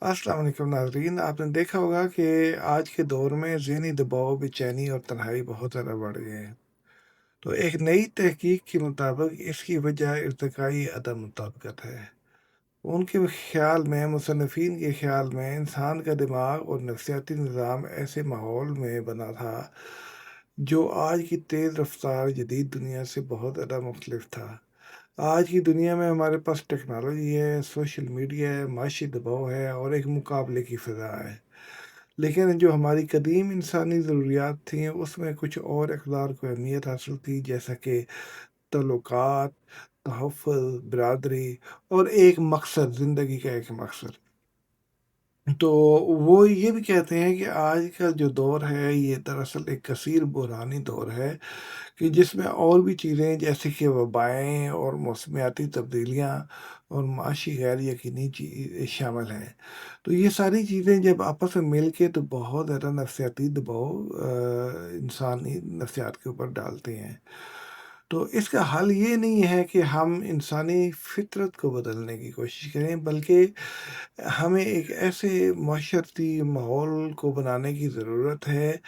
अस्सलाम वालेकुम नाज़रीन। आपने देखा होगा कि आज के दौर में ज़हनी दबाव, बेचैनी और तन्हाई बहुत ज़्यादा बढ़ गए हैं। तो एक नई तहकीक के मुताबिक इसकी वजह इर्तिकाई अदम मुताबिकत है। उनके ख़्याल में, मुसन्निफ़ीन के ख़्याल में इंसान का दिमाग और नफ़सियाती निज़ाम ऐसे माहौल में बना था, जो आज की तेज़ रफ़्तार जदीद दुनिया से बहुत ज़्यादा मुख्तलिफ था। आज की दुनिया में हमारे पास टेक्नोलॉजी है, सोशल मीडिया है, माशी दबाव है और एक मुकाबले की फ़ज़ा है। लेकिन जो हमारी कदीम इंसानी ज़रूरियात थीं, उसमें कुछ और इक़दार को अहमियत हासिल थी, जैसा कि तल्लुकात, तहफ़्फ़ुज़, बिरादरी और एक मकसद, ज़िंदगी का एक मकसद। तो वो ये भी कहते हैं कि आज का जो दौर है, ये दरअसल एक कसीर बहरानी दौर है कि जिसमें और भी चीज़ें जैसे कि वबाएँ और मौसमियाती तब्दीलियाँ और माशी गैर यकीनी शामिल हैं। तो ये सारी चीज़ें जब आपस में मिल के तो बहुत ज़्यादा नफ़सियाती दबाव इंसानी नफ़सियात के ऊपर डालते हैं। तो इसका हल ये नहीं है कि हम इंसानी फ़ितरत को बदलने की कोशिश करें, बल्कि हमें एक ऐसे माशरती माहौल को बनाने की ज़रूरत है,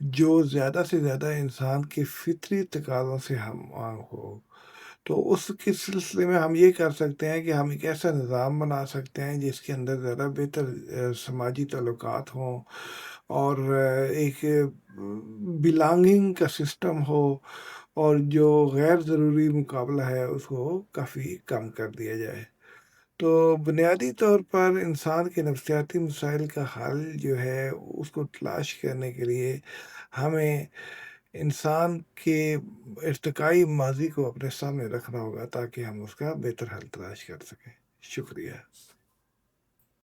जो ज़्यादा से ज़्यादा इंसान के फ़ितरी तकाज़ों से हम हो। तो उसके सिलसिले में हम ये कर सकते हैं कि हम एक ऐसा निज़ाम बना सकते हैं जिसके अंदर ज़्यादा बेहतर समाजी ताल्लुकात हों और एक बिलॉन्गिंग का सिस्टम हो और जो गैर ज़रूरी मुकाबला है उसको काफ़ी कम कर दिया जाए। तो बुनियादी तौर पर इंसान के नफ़सियाती मसाइल का हल जो है उसको तलाश करने के लिए हमें इंसान के इर्तिकाई माज़ी को अपने सामने रखना होगा ताकि हम उसका बेहतर हल तलाश कर सकें। शुक्रिया।